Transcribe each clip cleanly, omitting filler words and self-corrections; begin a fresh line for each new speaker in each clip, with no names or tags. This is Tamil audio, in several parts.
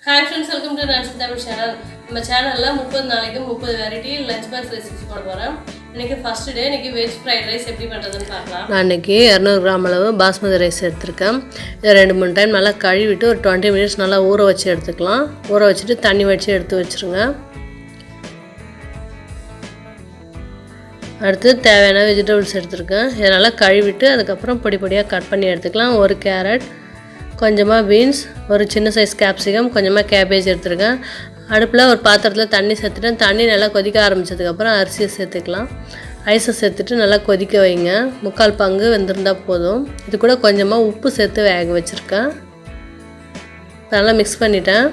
Hi friends, welcome to Nancy Tamil channel. நம்ம சேனல்ல 30 நாளைக்கு 30 வெரைட்டி லஞ்ச் பாக்ஸ் ரெசிபி போட போறோம். இன்னைக்கு ஃபர்ஸ்ட் டே. இன்னைக்கு வெஜ் ஃப்ரைட் ரைஸ் எப்படி பண்றதுன்னு பார்க்கலாம்.
நான் இன்னைக்கு 200 கிராம் அளவு பாஸ்மதி ரைஸ் எடுத்துர்க்கேன். இத 2-3 டைம் நல்லா கழுவிட்டு ஒரு 20 மினிட்ஸ் நல்லா ஊற வச்சு எடுத்துக்கலாம். ஊற வச்சிட்டு தண்ணி வச்சு எடுத்து வச்சிருங்க. அடுத்து தேவையான வெஜிடபிள்ஸ் எடுத்துர்க்கேன். இத நல்லா கழுவிட்டு அதுக்கு அப்புறம் பொடி பொடியா கட் பண்ணி எடுத்துக்கலாம். ஒரு கேரட், கொஞ்சமா பீன்ஸ், ஒரு சின்ன சைஸ் கேப்சிகம், கொஞ்சமா கேபேஜ் எடுத்துர்க்கேன். அடுப்புல ஒரு பாத்திரத்துல தண்ணி சேர்த்துட்டேன். தண்ணி நல்லா கொதிக்க ஆரம்பிச்சதுக்கு அப்புறம் அரிசியை சேர்த்துக்கலாம். ரைஸை சேர்த்துட்டு நல்லா கொதிக்க வைங்க. 3/4 பங்கு வெந்திருந்தா போதும். இது கூட கொஞ்சமா உப்பு சேர்த்து வேக வச்சிருக்கேன். நல்லா மிக்ஸ் பண்ணிட்டேன்.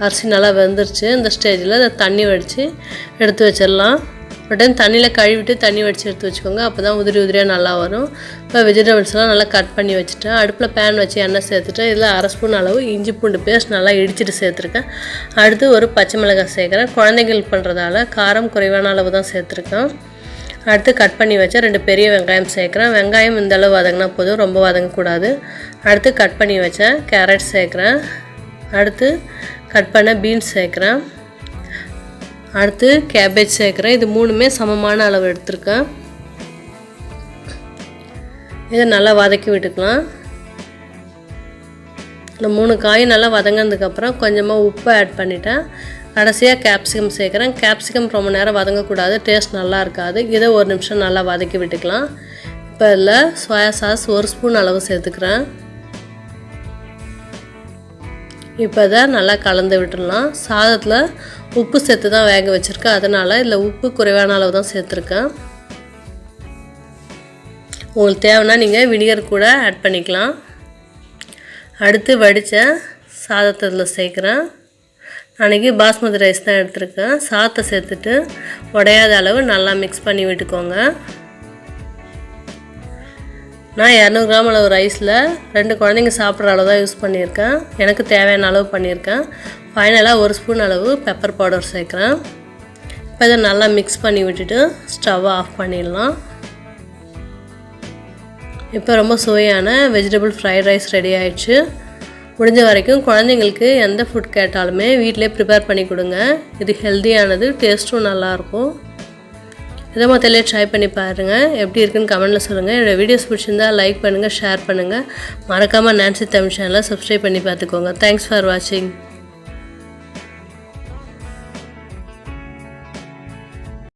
அரிசி நல்லா வெந்துருச்சு. இந்த ஸ்டேஜில் அதை தண்ணி வடித்து எடுத்து வச்சிடலாம். ஒரு டைம் தண்ணியில் கழுவிட்டு தண்ணி வடித்து எடுத்து வச்சுக்கோங்க. அப்போ தான் உதிரி உதிரியாக நல்லா வரும். இப்போ வெஜிடபிள்ஸ்லாம் நல்லா கட் பண்ணி வச்சுட்டேன். அடுப்பில் பேன் வச்சு எண்ணெய் சேர்த்துட்டேன். இதில் 1/2 ஸ்பூன் அளவு இஞ்சி பூண்டு பேஸ்ட் நல்லா இடிச்சிட்டு சேர்த்துருக்கேன். அடுத்து ஒரு பச்சை மிளகாய் சேர்க்குறேன். குழந்தைகள் பண்ணுறதால காரம் குறைவான அளவு தான் சேர்த்துருக்கேன். அடுத்து கட் பண்ணி வச்ச 2 பெரிய வெங்காயம் சேர்க்குறேன். வெங்காயம் இந்த அளவு வதங்கினா போதும், ரொம்ப வதங்கக்கூடாது. அடுத்து கட் பண்ணி வச்ச கேரட் சேர்க்குறேன். அடுத்து கட் பண்ண பீன்ஸ் சேர்க்குறேன். அடுத்து கேபேஜ் சேர்க்குறேன். இது மூணுமே சமமான அளவு எடுத்துருக்கேன். இதை நல்லா வதக்கி விட்டுக்கலாம். இந்த 3 காயும் நல்லா வதங்கினதுக்கப்புறம் கொஞ்சமாக உப்பு ஆட் பண்ணிட்டேன். கடைசியாக கேப்சிகம் சேர்க்குறேன். கேப்சிகம் ரொம்ப நேரம் வதங்கக்கூடாது, டேஸ்ட் நல்லா இருக்காது. இதை 1 நிமிஷம் நல்லா வதக்கி விட்டுக்கலாம். இப்போ இதில் சோயா சாஸ் 1 ஸ்பூன் அளவு சேர்த்துக்கிறேன். இப்போ இதை நல்லா கலந்து விட்டுடலாம். சாதத்தில் உப்பு சேர்த்து தான் வேக வச்சுருக்கேன், அதனால் இதில் உப்பு குறைவான அளவு தான் சேர்த்துருக்கேன். உங்களுக்கு தேவைன்னா நீங்கள் வினிகர் கூட ஆட் பண்ணிக்கலாம். அடுத்து வடித்த சாதத்தை இதில் சேர்க்குறேன். அன்றைக்கி பாஸ்மதி ரைஸ் தான் எடுத்துருக்கேன். சாதத்தை சேர்த்துட்டு உடையாத அளவு நல்லா மிக்ஸ் பண்ணி விட்டுக்கோங்க. நான் 200 கிராம் அளவு ரைஸில் 2 குழந்தைங்க சாப்பிட்ற அளவு தான் யூஸ் பண்ணியிருக்கேன். எனக்கு தேவையான அளவு பண்ணியிருக்கேன். ஃபைனலாக 1 ஸ்பூன் அளவு பெப்பர் பவுடர் சேர்க்குறேன். இப்போ இதை நல்லா மிக்ஸ் பண்ணி விட்டுட்டு ஸ்டவ்வை ஆஃப் பண்ணிடலாம். இப்போ ரொம்ப சுவையான வெஜிடபிள் ஃப்ரைட் ரைஸ் ரெடி ஆயிடுச்சு. முடிஞ்ச வரைக்கும் குழந்தைங்களுக்கு எந்த ஃபுட் கேட்டாலுமே வீட்டிலே ப்ரிப்பேர் பண்ணி கொடுங்க. இது ஹெல்த்தியானது, டேஸ்ட்டும் நல்லாயிருக்கும். இதை மொத்தத்திலே ட்ரை பண்ணி பாருங்கள். எப்படி இருக்குன்னு கமெண்ட்டில் சொல்லுங்கள். என்னோடய வீடியோஸ் பிடிச்சிருந்தா லைக் பண்ணுங்கள், ஷேர் பண்ணுங்கள். மறக்காமல் நான்சி தமிழ் சேனலை சப்ஸ்கிரைப் பண்ணி பார்த்துக்கோங்க. தேங்க்ஸ் ஃபார் வாட்சிங்.